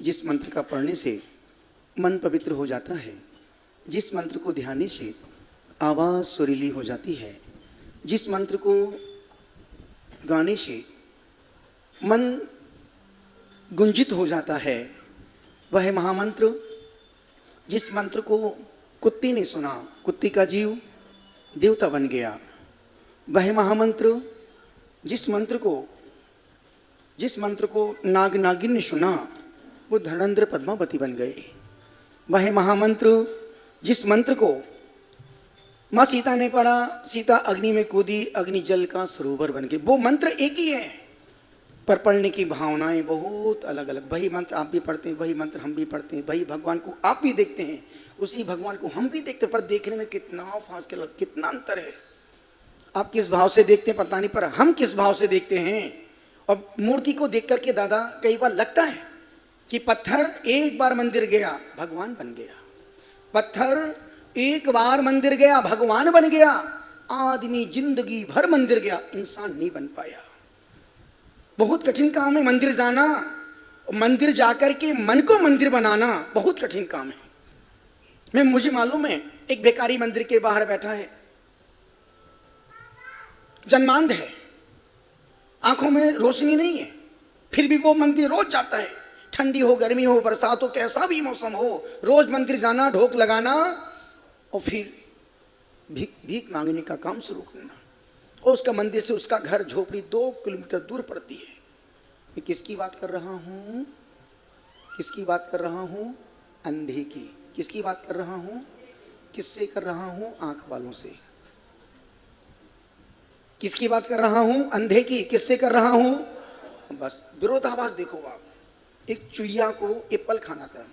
जिस मंत्र का पढ़ने से मन पवित्र हो जाता है, जिस मंत्र को ध्यान से आवाज़ सुरीली हो जाती है, जिस मंत्र को गाने से मन गुंजित हो जाता है, वह महामंत्र, जिस मंत्र को कुत्ते ने सुना, कुत्ते का जीव देवता बन गया। वह महामंत्र, जिस मंत्र को नाग नागिन ने सुना, वो धरणेंद्र पद्मावती बन गए। वह महामंत्र, जिस मंत्र को माँ सीता ने पढ़ा, सीता अग्नि में कूदी, अग्नि जल का सरोवर बन गई। वो मंत्र एक ही है, पर पढ़ने की भावनाएं बहुत अलग अलग। वही मंत्र आप भी पढ़ते हैं, वही मंत्र हम भी पढ़ते हैं, वही भगवान को आप भी देखते हैं, उसी भगवान को हम भी देखते हैं, पर देखने में कितना फासला, कितना अंतर है। आप किस भाव से देखते हैं पता नहीं, पर हम किस भाव से देखते हैं। और मूर्ति को देख करके दादा कई बार लगता है कि पत्थर एक बार मंदिर गया भगवान बन गया, पत्थर एक बार मंदिर गया भगवान बन गया। आदमी जिंदगी भर मंदिर गया, इंसान नहीं बन पाया। बहुत कठिन काम है मंदिर जाना, मंदिर जाकर के मन को मंदिर बनाना बहुत कठिन काम है। मुझे मालूम है, एक भिखारी मंदिर के बाहर बैठा है, जन्मांध है, आंखों में रोशनी नहीं है, फिर भी वो मंदिर रोज जाता है। ठंडी हो, गर्मी हो, बरसात हो, कैसा भी मौसम हो, रोज मंदिर जाना, ढोक लगाना और फिर भीख मांगने का काम शुरू करना। और उसका मंदिर से उसका घर झोपड़ी 2 किलोमीटर दूर पड़ती है। मैं किसकी बात कर रहा हूँ? किसकी बात कर रहा हूँ? अंधे की। किसकी बात कर रहा हूँ? किससे कर रहा हूँ? आंख वालों से। किसकी बात कर रहा हूँ? अंधे की। किससे कर रहा हूँ? बस विरोधाभास देखो आप। एक चुहिया को एप्पल खाना था,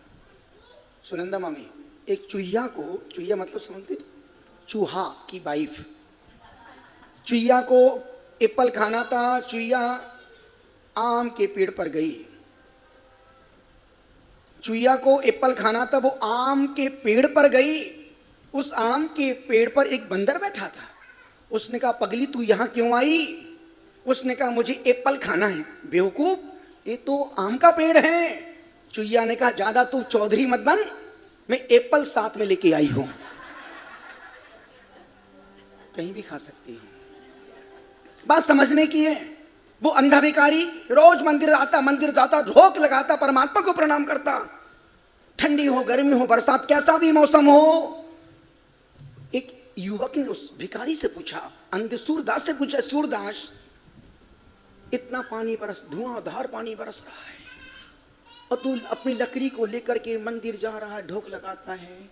सुनंदा मामी, एक चुहिया को, चुहिया मतलब समझते, चूहा की वाइफ, चुहिया को एप्पल खाना था। चुहिया आम के पेड़ पर गई, चुहिया को एप्पल खाना था, वो आम के पेड़ पर गई। उस आम के पेड़ पर एक बंदर बैठा था। उसने कहा, पगली तू यहां क्यों आई? उसने कहा, मुझे एप्पल खाना है। बेवकूफ, ये तो आम का पेड़ है। चुहिया ने कहा, ज्यादा तू चौधरी मत बन, मैं एप्पल साथ में लेके आई हूं, कहीं भी खा सकती हूं। बात समझने की है। वो अंधा भिखारी रोज मंदिर आता, मंदिर जाता, ढोक लगाता, परमात्मा को प्रणाम करता, ठंडी हो, गर्मी हो, बरसात, कैसा भी मौसम हो। एक युवक ने उस भिखारी से पूछा, अंधे सूरदास से पूछा, सूरदास इतना पानी बरस, धुआंधार पानी बरस रहा है और तू अपनी लकड़ी को लेकर के मंदिर जा रहा है, ढोक लगाता है,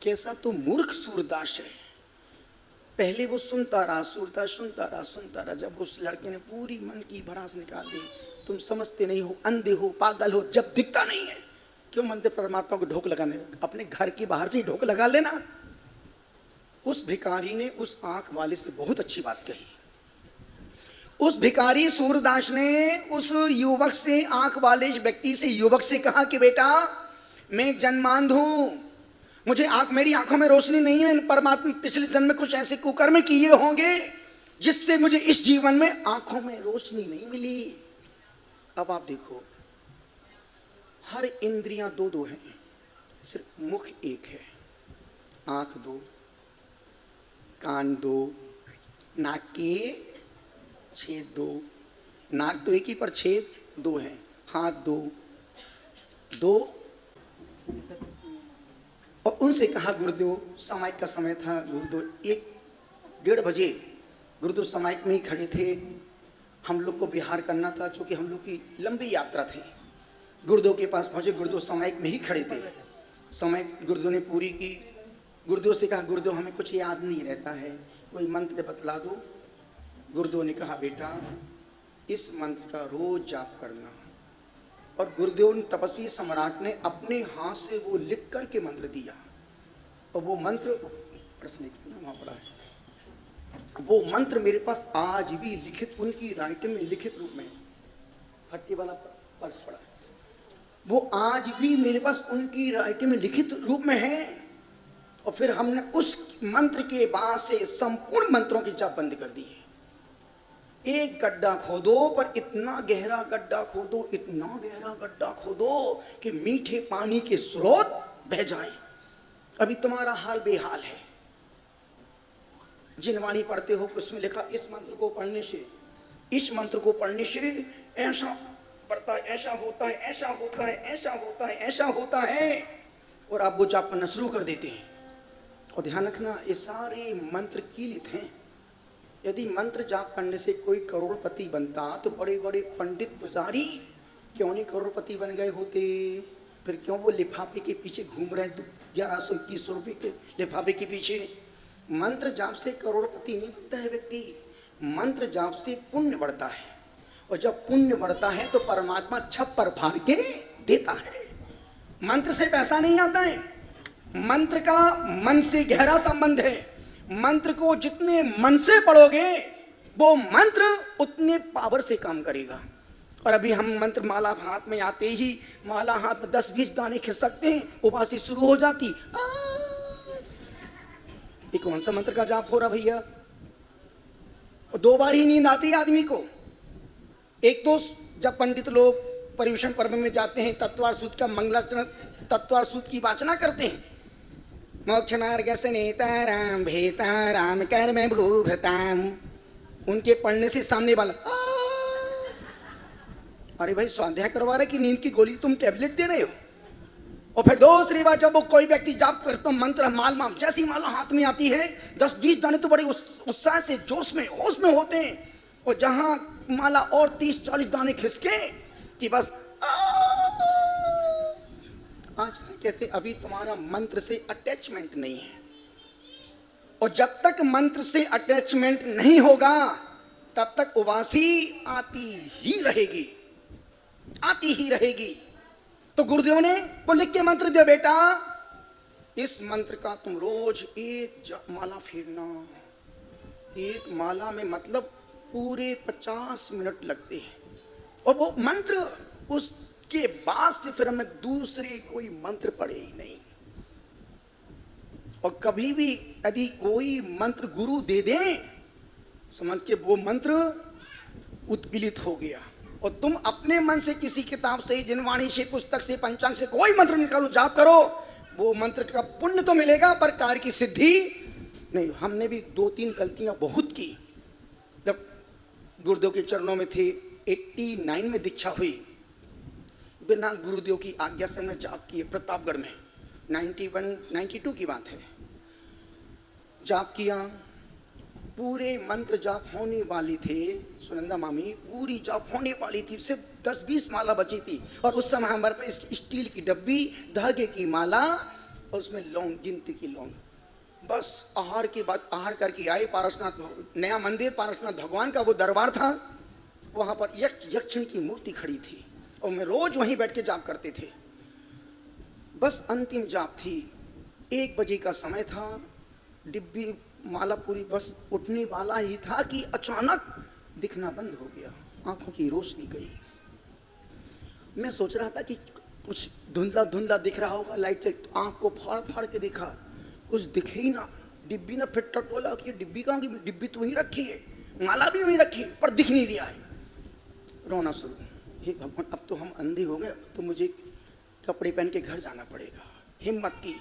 कैसा तू मूर्ख सूरदास है। पहले वो सुनता रहा, सूरदास सुनता रहा। जब उस लड़के ने पूरी मन की भड़ास निकाल दी, तुम समझते नहीं हो, अंधे हो, पागल हो, जब दिखता नहीं है क्यों मंदिर परमात्मा को ढोक लगाने, अपने घर के बाहर से ही ढोक लगा लेना। उस भिखारी ने उस आंख वाले से बहुत अच्छी बात कही। उस भिखारी सूरदास ने उस युवक से, आंख वाले व्यक्ति से, युवक से कहा कि बेटा मैं जन्मांध हूं, मुझे मेरी आंखों में रोशनी नहीं है। परमात्मा पिछले जन्म में कुछ ऐसे कुकर्म किए होंगे जिससे मुझे इस जीवन में आंखों में रोशनी नहीं मिली। अब आप देखो, हर इंद्रियां 2-2 हैं, सिर्फ मुख एक है। आंख 2, कान 2, नाक के छेद 2, नाक तो एक ही पर छेद 2 हैं, हाथ 2। और उनसे कहा, गुरुदेव समाइक का समय था, गुरुदेव 1-1:30 बजे गुरुदेव समाइक में ही खड़े थे। हम लोग को विहार करना था, चूंकि हम लोग की लंबी यात्रा थी। गुरुदेव के पास पहुंचे, गुरुदेव समाइक में ही खड़े थे। समय गुरुदेव ने पूरी की। गुरुदेव से कहा, गुरुदेव हमें कुछ याद नहीं रहता है, कोई मंत्र बतला दो। गुरुदेव ने कहा, बेटा इस मंत्र का रोज जाप करना। और गुरुदेव ने, तपस्वी सम्राट ने अपने हाथ से वो लिख करके मंत्र दिया। और वो मंत्र प्रश्न वहाँ पड़ा है, वो मंत्र मेरे पास आज भी लिखित, उनकी राइटिंग में लिखित रूप में, फट्टी वाला पर्स पड़ा है, वो आज भी मेरे पास उनकी राइटिंग में लिखित रूप में है। और फिर हमने उस मंत्र के बाद से संपूर्ण मंत्रों की जाप बंद कर दी है। एक गड्ढा खोदो, पर इतना गहरा गड्ढा खोदो, इतना गहरा गड्ढा खोदो कि मीठे पानी के स्रोत बह जाएं। अभी तुम्हारा हाल बेहाल है। जिनवाणी पढ़ते हो, उसमें लिखा इस मंत्र को पढ़ने से, इस मंत्र को पढ़ने से ऐसा पढ़ता है, ऐसा होता है, ऐसा होता है, ऐसा होता है, ऐसा होता है, और आप वो जाप पढ़ना शुरू कर देते हैं। और ध्यान रखना, ये सारे मंत्र कीलित हैं। यदि मंत्र जाप करने से कोई करोड़पति बनता तो बड़े बड़े पंडित पुजारी क्यों नहीं करोड़पति बन गए होते? फिर क्यों वो लिफाफे के पीछे घूम रहे हैं 1121 रुपये के लिफाफे के पीछे? मंत्र जाप से करोड़पति नहीं बनता है व्यक्ति, मंत्र जाप से पुण्य बढ़ता है, और जब पुण्य बढ़ता है तो परमात्मा छप्पर फाड़ के देता है। मंत्र से पैसा नहीं आता है, मंत्र का मन से गहरा संबंध है। मंत्र को जितने मन से पढ़ोगे वो मंत्र उतने पावर से काम करेगा। और अभी हम मंत्र माला हाथ में आते ही माला हाथ में 10-20 दाने खिसकते हैं, उबासी शुरू हो जाती। ये कौन सा मंत्र का जाप हो रहा भैया? और 2 बार ही नींद आती है आदमी को। एक तो जब पंडित लोग परिवेशन पर्व में जाते हैं, तत्वार सूत का मंगलाचरण, तत्वार सूत की वाचना करते हैं, मोक्ष मार्ग से नेताराम भेताराम कर्म भूभृताम, उनके पढ़ने से सामने वाला अरे भाई स्वाध्याय करवा रहे कि नींद की गोली तुम टैबलेट दे रहे हो? और फिर दूसरी बार जब वो कोई व्यक्ति जाप करता मंत्र माल जैसी माला हाथ में आती है 10-20 दाने तो बड़े उत्साह से जोश में होश में होते हैं, और जहां माला और 30-40 दाने खिसके कि बस आज कहते अभी तुम्हारा मंत्र से अटैचमेंट नहीं है। और जब तक मंत्र से अटैचमेंट नहीं होगा तब तक उबासी आती ही रहेगी, आती ही रहेगी। तो गुरुदेव ने वो लिख के मंत्र दिया, बेटा इस मंत्र का तुम रोज एक माला फेरना। एक माला में मतलब पूरे 50 मिनट लगते हैं, और वो मंत्र उसके बाद से फिर हमें दूसरे कोई मंत्र पढ़े ही नहीं। और कभी भी यदि कोई मंत्र गुरु दे दे समझ के वो मंत्र उत्कीलित हो गया, और तुम अपने मन से किसी किताब से, जिनवाणी से, पुस्तक से, पंचांग से कोई मंत्र निकालो, जाप करो, वो मंत्र का पुण्य तो मिलेगा पर कार्य की सिद्धि नहीं। हमने भी 2-3 गलतियां बहुत की। जब गुरुदेव के चरणों में थे, 89 में दीक्षा हुई, बिना गुरुदेव की आज्ञा से हमने जाप किए प्रतापगढ़ में। 92 की बात है। जाप किया, पूरे मंत्र जाप होने वाली थे, सुनंदा मामी पूरी जाप होने वाली थी, सिर्फ 10-20 माला बची थी। और उस समय हमारे पास स्टील की डब्बी, धागे की माला और उसमें लौंग, गिनती की लौंग। बस आहार के बाद आहार करके आए। पारसनाथ नया मंदिर, पारसनाथ भगवान का वो दरबार था, वहाँ पर यक्षिणी की मूर्ति खड़ी थी, और मैं रोज वहीं बैठ के जाप करते थे। बस अंतिम जाप थी, 1 बजे का समय था, डिब्बी माला पूरी बस उठने वाला ही था कि अचानक दिखना बंद हो गया, आंखों की रोशनी गई। मैं सोच रहा था कि कुछ धुंधला धुंधला दिख रहा होगा, लाइट से आंख को फाड़ फाड़ के देखा, कुछ दिखे ही ना। डिब्बी ना फिट टट बोला कि डिब्बी कहाँ की? डिब्बी तो वहीं रखी है, माला भी वहीं रखी, पर दिख नहीं रहा है। रोना शुरू, हे भगवान अब तो हम अंधे हो गए, तो मुझे कपड़े पहन के घर जाना पड़ेगा। हिम्मत की,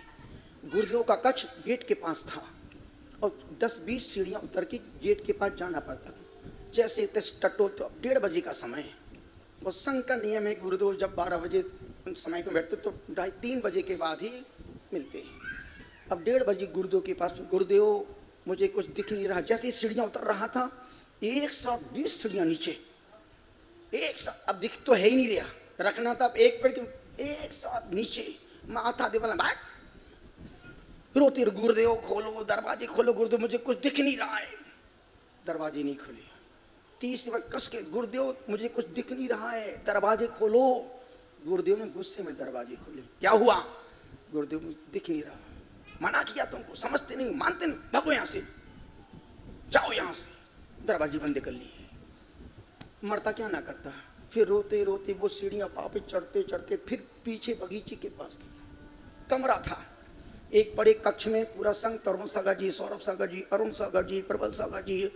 गुरुदेव का कक्ष गेट के पास था, और 10-20 सीढ़ियाँ उतर के गेट के पास जाना पड़ता था। जैसे तैसे टटोल, तो 1:30 बजे का समय है, और संघ का नियम है गुरुदेव जब 12 बजे समय को बैठते तो 2:30-3 बजे के बाद ही मिलते हैं। अब 1:30 बजे गुरुदेव के पास, गुरुदेव मुझे कुछ दिख नहीं रहा। जैसे सीढ़ियाँ उतर रहा था, एक साथ 20 सीढ़ियाँ नीचे, एक साथ, अब दिख तो है ही नहीं रहा, रखना था अब एक पेड़, एक साथ नीचे, माथा दे वाला रोती, गुरुदेव खोलो दरवाजे खोलो, गुरुदेव मुझे कुछ दिख नहीं रहा है। दरवाजे नहीं खुले। 30 बार कस के, गुरुदेव मुझे कुछ दिख नहीं रहा है, दरवाजे खोलो। गुरुदेव ने गुस्से में दरवाजे खोले। क्या हुआ? गुरुदेव मुझे दिख नहीं रहा, मना किया तुमको, समझते नहीं, मानते नहीं, भागो यहाँ से, जाओ यहाँ से। दरवाजे बंद कर लिए। मरता क्या ना करता। फिर रोते रोते वो सीढ़ियाँ पापे चढ़ते चढ़ते फिर पीछे बगीचे के पास कमरा था। एक बड़े कक्ष में पूरा संघ, तरुण सागर जी, सौरभ सागर जी, अरुण सागर जी, प्रबल सागर जी,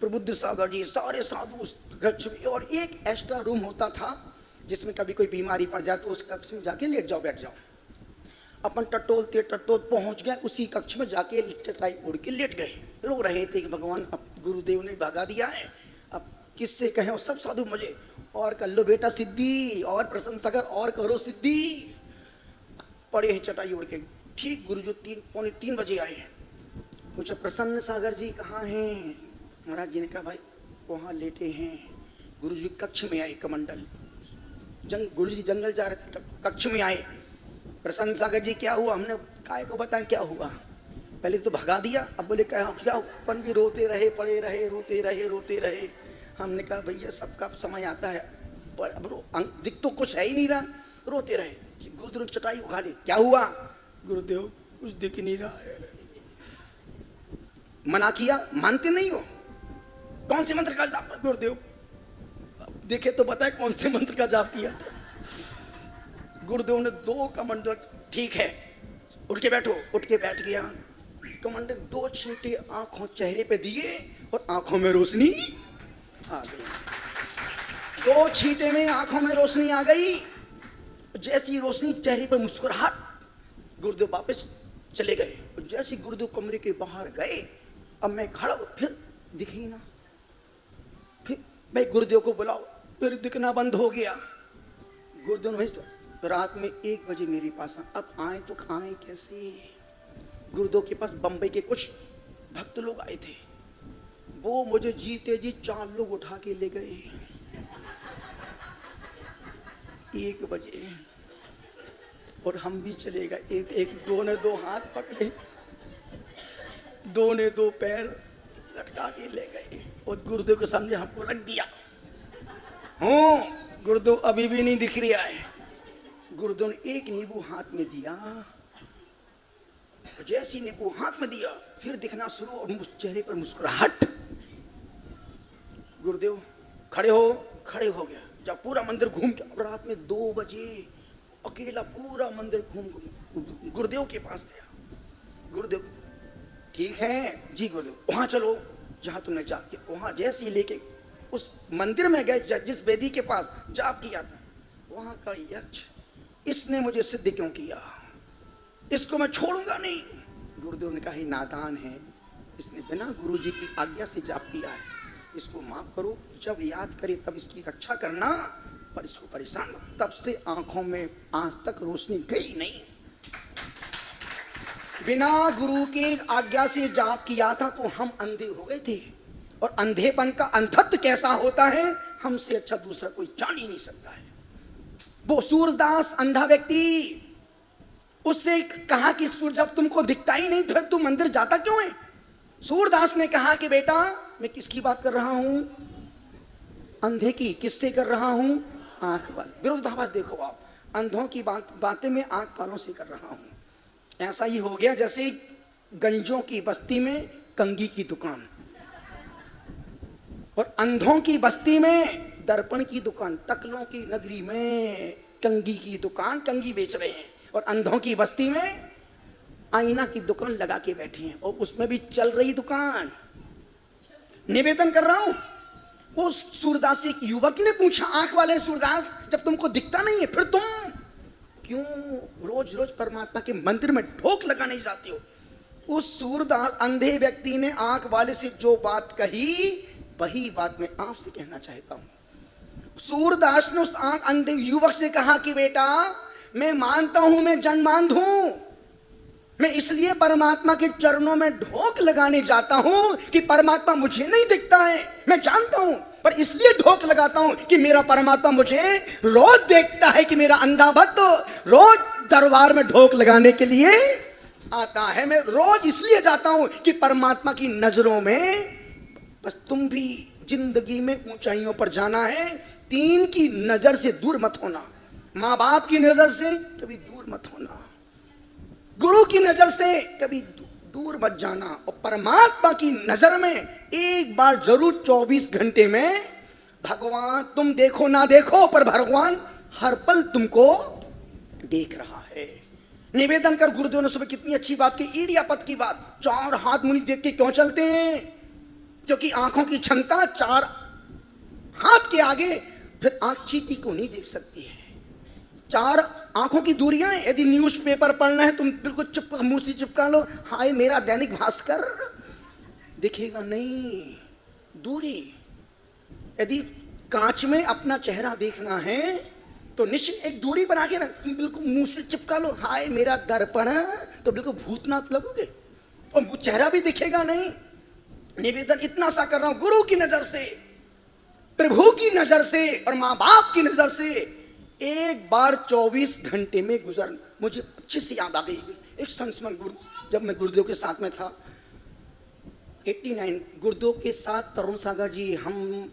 प्रबुद्ध सागर जी सारे साधु उस कक्ष में, और एक एक्स्ट्रा रूम होता था जिसमें कभी कोई बीमारी पड़ जाए तो उस कक्ष में जाके लेट जाओ, बैठ जाओ। अपन टटोलते पहुंच गए उसी कक्ष में, जाके चटाई ओढ़ के लेट गए। रो रहे थे कि भगवान अब गुरुदेव ने भगा दिया है, अब किससे कहें। और सब साधु मजे, और कर लो बेटा सिद्धि, और प्रशंसा कर, और करो सिद्धि। पड़े हैं चटाई ओढ़ के। ठीक गुरु जो 3 पौने 3 बजे आए। पूछा प्रसन्न सागर जी कहाँ हैं? महाराज जी ने कहा भाई वहाँ लेटे हैं। गुरु जी कक्ष में आए, कमंडल गुरु जी जंगल जा रहे थे, कक्ष में आए। प्रसन्न सागर जी क्या हुआ? हमने काय को बताया क्या हुआ। पहले तो भगा दिया, अब बोले क्या अपन भी रोते रहे, पड़े रहे, रोते रहे। हमने कहा भैया सबका समय आता है, पर अब दिख तो कुछ है ही नहीं रहा, रोते रहे। गुरुदेव चटाई उठा ली, क्या हुआ? गुरुदेव कुछ दिख नहीं रहा है। मना किया, मानते नहीं हो। कौन से मंत्र का जाप? गुरुदेव देखे तो बताए कौन से मंत्र का जाप किया था। गुरुदेव ने 2 कमंडल, ठीक है उठ के बैठो, उठ के बैठ गया। कमंडल 2 छींटे आंखों चेहरे पे दिए और आंखों में रोशनी आ गई। 2 छींटे में आंखों में रोशनी आ गई। जैसी रोशनी चेहरे पे मुस्कुराहट, गुरुदेव वापस चले गए। जैसे गुरुदेव कमरे के बाहर गए, अब मैं खड़ा, फिर दिखी ना। फिर भाई गुरुदेव को बुलाओ, फिर दिखना बंद हो गया। गुरुदेव भाई रात में 1 बजे मेरे पास अब आए तो आए कैसे? गुरुदेव के पास बंबई के कुछ भक्त लोग आए थे, वो मुझे जीते जी 4 लोग उठा के ले गए 1 बजे, और हम भी चले गए। एक 2 ने 2 हाथ पकड़े, 2 ने 2 पैर लटका के ले गए और गुरुदेव के सामने हमको रख दिया। हूँ गुरुदेव अभी भी नहीं दिख रहा है। गुरुदेव ने 1 नींबू हाथ में दिया, जैसी नींबू हाथ में दिया फिर दिखना शुरू, और चेहरे पर मुस्कुराहट। गुरुदेव खड़े हो गया। जब पूरा मंदिर घूम के, रात में 2 बजे अकेला पूरा मंदिर घूम गुरुदेव के पास गया। गुरुदेव ठीक है जी गुरुदेव, वहां चलो जहां तुमने जाप किया। वहां जैसे लेके उस मंदिर में गए जिस वेदी के पास जाप किया था, वहां का यक्ष, इसने मुझे सिद्ध क्यों किया, इसको मैं छोड़ूंगा नहीं। गुरुदेव ने कहा ही नादान है, इसने बिना गुरु जी की आज्ञा से जाप किया है, इसको माफ करो। जब याद करे तब इसकी रक्षा करना, पर इसको परेशान। तब से आंखों में आज तक रोशनी गई नहीं। बिना गुरु की आज्ञा से जाप किया था तो हम अंधे हो गए थे, और अंधेपन का अंधत्व कैसा होता है हमसे अच्छा दूसरा कोई जान ही नहीं सकता है। वो सूरदास अंधा व्यक्ति, उससे कहा कि सूर्य जब तुमको दिखता ही नहीं फिर तुम मंदिर जाता क्यों है? सूरदास ने कहा कि बेटा मैं किसकी बात कर रहा हूं? अंधे की। किससे कर रहा हूं? आंख वाले। विरोधाभास देखो आप, अंधों की बातें मैं आंख वालों से कर रहा हूं। ऐसा ही हो गया जैसे गंजों की बस्ती में कंगी की दुकान, और अंधों की बस्ती में दर्पण की दुकान। टकलों की नगरी में कंगी की दुकान, कंगी बेच रहे हैं, और अंधों की बस्ती में आईना की दुकान लगा के बैठे हैं, और उसमें भी चल रही दुकान। निवेदन कर रहा हूं। वो सूरदास से एक युवक ने पूछा, आंख वाले सूरदास जब तुमको दिखता नहीं है फिर तुम क्यों रोज रोज परमात्मा के मंदिर में ढोक लगाने जाते हो? उस सूरदास अंधे व्यक्ति ने आंख वाले से जो बात कही वही बात मैं आपसे कहना चाहता हूं। सूरदास ने उस अंधे युवक से कहा कि बेटा मैं मानता हूं मैं जन्मांध हूं, मैं इसलिए परमात्मा के चरणों में ढोक लगाने जाता हूं कि परमात्मा मुझे नहीं दिखता है, मैं जानता हूं, पर इसलिए ढोक लगाता हूं कि मेरा परमात्मा मुझे रोज देखता है कि मेरा अंधा भक्त रोज दरबार में ढोक लगाने के लिए आता है। मैं रोज इसलिए जाता हूं कि परमात्मा की नजरों में, बस तुम भी जिंदगी में ऊंचाइयों पर जाना है, 3 की नजर से दूर मत होना। माँ बाप की नजर से कभी दूर मत होना, गुरु की नजर से कभी दूर मत जाना, और परमात्मा की नजर में एक बार जरूर 24 घंटे में भगवान, तुम देखो ना देखो पर भगवान हर पल तुमको देख रहा है। निवेदन कर। गुरुदेव ने सुबह कितनी अच्छी बात की, ईर्यापत की बात। 4 हाथ मुनि देख के क्यों चलते हैं? क्योंकि आंखों की क्षमता 4 हाथ के आगे फिर आंख चींटी को नहीं देख सकती है। 4 आंखों की दूरियां। यदि न्यूज़पेपर पढ़ना है तुम बिल्कुल चुप मुंह से चिपका लो, हाय मेरा दैनिक भास्कर, दिखेगा नहीं, दूरी। यदि कांच में अपना चेहरा देखना है तो निश्चित एक दूरी बना के रख, बिल्कुल मुंह से चिपका लो, हाय मेरा दर्पण, तो बिल्कुल भूतनाथ लगोगे और वो चेहरा भी दिखेगा नहीं। निवेदन इतना सा कर रहा हूं, गुरु की नजर से, प्रभु की नजर से और माँ बाप की नजर से एक बार 24 घंटे में गुजर। मुझे अच्छी सी याद आ गई एक संस्मरण गुरु, जब मैं गुरुदेव के साथ में था 89, गुरुदेव के साथ तरुण सागर जी, हम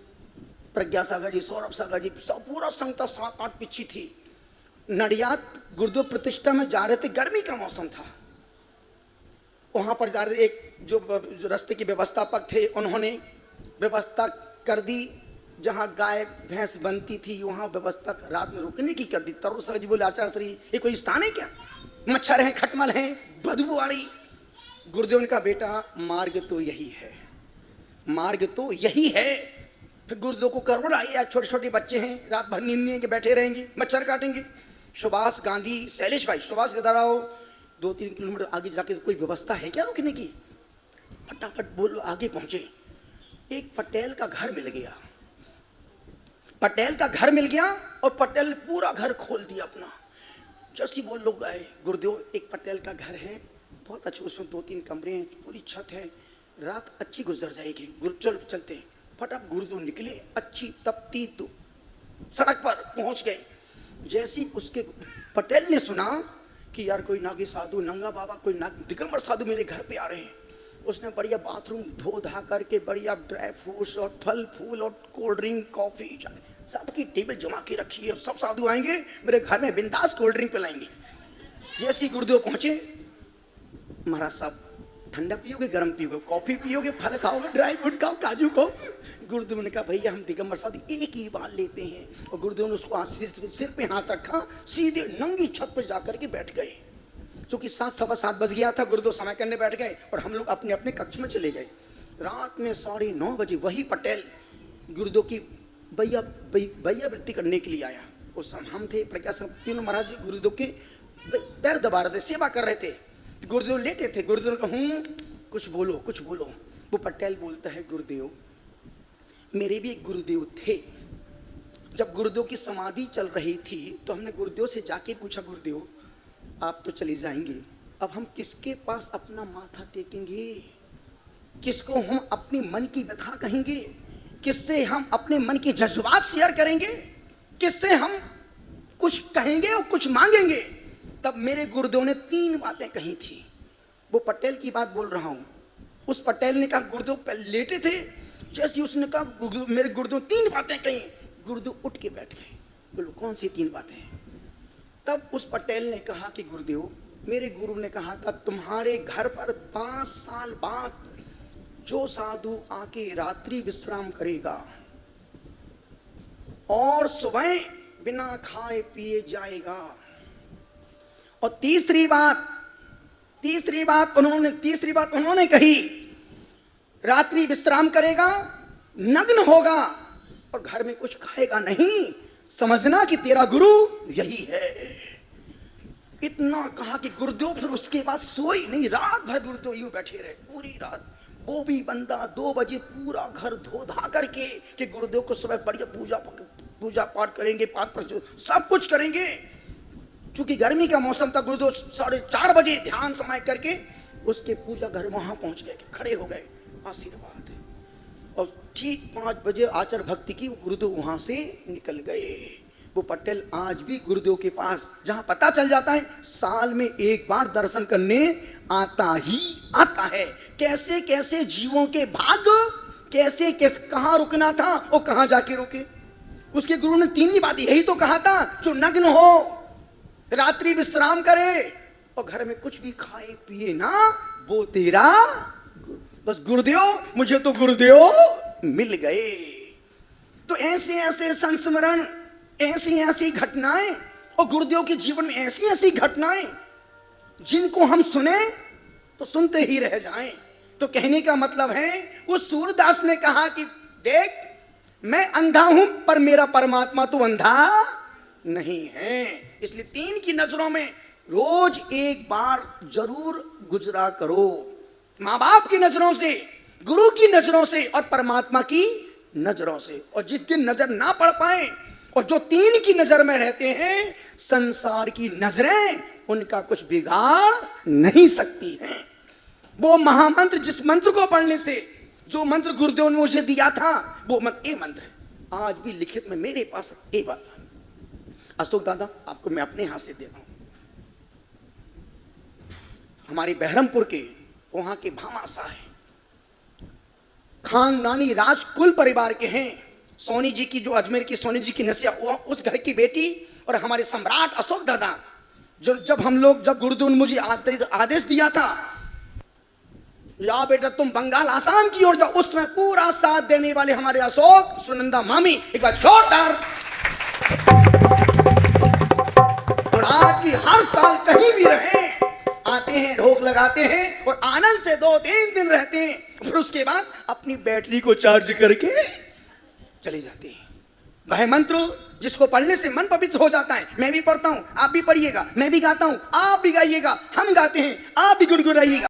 प्रज्ञा सागर जी, सौरभ सागर जी, सब पूरा संघ था, 7-8 पिच्छी थी। नडियाद गुरुदेव प्रतिष्ठा में जा रहे थे, गर्मी का मौसम था, वहां पर जा रहे। एक जो रास्ते के व्यवस्थापक थे उन्होंने व्यवस्था कर दी, जहां गाय भैंस बनती थी वहां व्यवस्था रात में रुकने की कर दी। तरुण सागर जी बोले, आचार्य श्री ये कोई स्थान है क्या, मच्छर है, खटमल है, बदबू आ रही। गुरुदेव ने कहा, बेटा मार्ग तो यही है, मार्ग तो यही है। फिर गुरुदेव को करोड़ आई, यार छोटे छोटे बच्चे हैं, रात भर नींद नहीं के बैठे रहेंगे, मच्छर काटेंगे। सुभाष गांधी, शैलेश भाई, सुभाष इधर आओ, 2-3 किलोमीटर आगे जाके कोई व्यवस्था है क्या रुकने की? फटाफट बोलो, आगे पहुंचे। एक पटेल का घर मिल गया, पटेल का घर मिल गया और पटेल पूरा घर खोल दिया अपना। जैसे वो लोग गए, गुरुदेव एक पटेल का घर है, बहुत अच्छा, उसमें 2-3 कमरे हैं, पूरी छत है, रात अच्छी गुजर जाएगी। चल चलते, फटाफट गुरुदेव निकले, अच्छी तपती तो सड़क पर पहुंच गए। जैसे उसके पटेल ने सुना कि यार कोई नागी साधु, नंगा बाबा, कोई दिगंबर साधु मेरे घर पे आ रहे हैं, उसने बढ़िया बाथरूम धो धा करके बढ़िया ड्राई फ्रूट्स और फल फूल और कोल्ड ड्रिंक, कॉफी, सबकी टेबल जमा के रखी है। सब साधु आएंगे मेरे घर में, बिंदास कोल्ड ड्रिंक पिलाएंगे। जैसे गुरुदेव पहुंचे, महाराज साहब ठंडा पियोगे, गर्म पियोगे, कॉफी पियोगे, फल खाओगे, ड्राई फ्रूट खाओ, काजू खाओ? गुरुदेव ने कहा, भैया हम दिगंबर साधु एक ही बार लेते हैं। और गुरुदेव ने उसको सिर पे हाथ रखा, सीधे नंगी छत पर जाकर के बैठ गए। चूंकि 7-7:15 बज गया था, गुरुदेव समय करने बैठ गए और हम लोग अपने अपने कक्ष में चले गए। रात में 9:30 बजे वही पटेल गुरुदेव की भैया वृत्ति करने के लिए आया। उस समय हम थे, प्रज्ञा तीनों महाराज जी गुरुदेव के पैर दबा रहे थे, सेवा कर रहे थे। गुरुदेव लेटे थे, गुरुदेव ने कहा, कुछ बोलो कुछ बोलो। वो पटेल बोलता है, गुरुदेव मेरे भी एक गुरुदेव थे, जब गुरुदेव की समाधि चल रही थी तो हमने गुरुदेव से जाके पूछा, गुरुदेव आप तो चले जाएंगे, अब हम किसके पास अपना माथा टेकेंगे, किसको हम अपनी मन की व्यथा कहेंगे, किससे हम अपने मन के जज्बात शेयर करेंगे, किससे हम कुछ कहेंगे और कुछ मांगेंगे? तब मेरे गुरुदेव ने 3 बातें कही थी। वो पटेल की बात बोल रहा हूं। उस पटेल ने कहा, गुरुदेव लेटे थे, जैसे उसने कहा मेरे गुरुदेव 3 बातें कही, गुरुदेव उठ के बैठ गए। बोलो कौन सी 3 बातें? तब उस पटेल ने कहा कि गुरुदेव, मेरे गुरु ने कहा था तुम्हारे घर पर 5 साल बाद जो साधु आके रात्रि विश्राम करेगा और सुबह बिना खाए पिए जाएगा, और तीसरी बात उन्होंने कही, रात्रि विश्राम करेगा, नग्न होगा और घर में कुछ खाएगा नहीं, समझना कि तेरा गुरु यही है। इतना कहा कि गुरुदेव फिर उसके बाद सोई नहीं, रात भर गुरुदेव यूं बैठे रहे, पूरी रात। वो भी बंदा 2 बजे पूरा घर धो धा करके कि गुरुदेव को सुबह बढ़िया पूजा पाठ करेंगे, पाठ प्रवचन सब कुछ करेंगे। चूंकि गर्मी का मौसम था, गुरुदेव 4:30 बजे ध्यान समय करके उसके पूजा घर वहां पहुंच गए, खड़े हो गए, आशीर्वाद। और ठीक 5 बजे आचार भक्ति की गुरुदेव वहां से निकल गए। वो पटेल आज भी गुरुदेव के पास, जहां पता चल जाता है साल में एक बार दर्शन करने आता ही आता है। कैसे कैसे जीवों के भाग, कैसे कैसे कहां रुकना था और कहां जाके रुके। उसके गुरु ने 3 ही बात यही तो कहा था, जो नग्न हो, रात्रि विश्राम करे और घर में कुछ भी खाए पिए ना, वो तेरा बस गुरुदेव, मुझे तो गुरुदेव मिल गए। तो ऐसे ऐसे संस्मरण, ऐसी ऐसी घटनाएं, और गुरुदेव के जीवन में ऐसी ऐसी घटनाएं जिनको हम सुने तो सुनते ही रह जाएं, तो कहने का मतलब है उस सूरदास ने कहा कि देख, मैं अंधा हूं पर मेरा परमात्मा तो अंधा नहीं है। इसलिए 3 की नजरों में रोज एक बार जरूर गुजरा करो, माँ बाप की नजरों से, गुरु की नजरों से और परमात्मा की नजरों से। और जिस दिन नजर ना पड़ पाए और जो 3 की नजर में रहते हैं, संसार की नजरें उनका कुछ बिगाड़ नहीं सकती हैं। वो महामंत्र, जिस मंत्र को पढ़ने से, जो मंत्र गुरुदेव ने मुझे दिया था, वो मंत्र है, आज भी लिखित में मेरे पास ये बात। अशोक दादा, आपको मैं अपने हाथ से दे रहा हूं। हमारे बहरमपुर के वहां के भामाशाह है, खानदानी राजकुल परिवार के हैं। सोनी जी की, जो अजमेर की सोनी जी की नसिया, उस घर की बेटी। और हमारे सम्राट अशोक दादा, जो जब गुरुदेव ने मुझे आदेश दिया था, या बेटा तुम बंगाल आसाम की ओर जाओ, उसमें पूरा साथ देने वाले हमारे अशोक, सुनंदा मामी, एक बार जोरदार। और आज भी हर साल कहीं भी रहे, आते हैं, ढोक लगाते हैं और आनंद से 2-3 दिन रहते हैं, फिर उसके बाद अपनी बैटरी को चार्ज करके चले जाते हैं। वह मंत्र जिसको पढ़ने से मन पवित्र हो जाता है, मैं भी पढ़ता हूं, आप भी पढ़िएगा, मैं भी गाता हूं, आप भी गाइएगा, हम गाते हैं, आप भी गुनगुनाइएगा।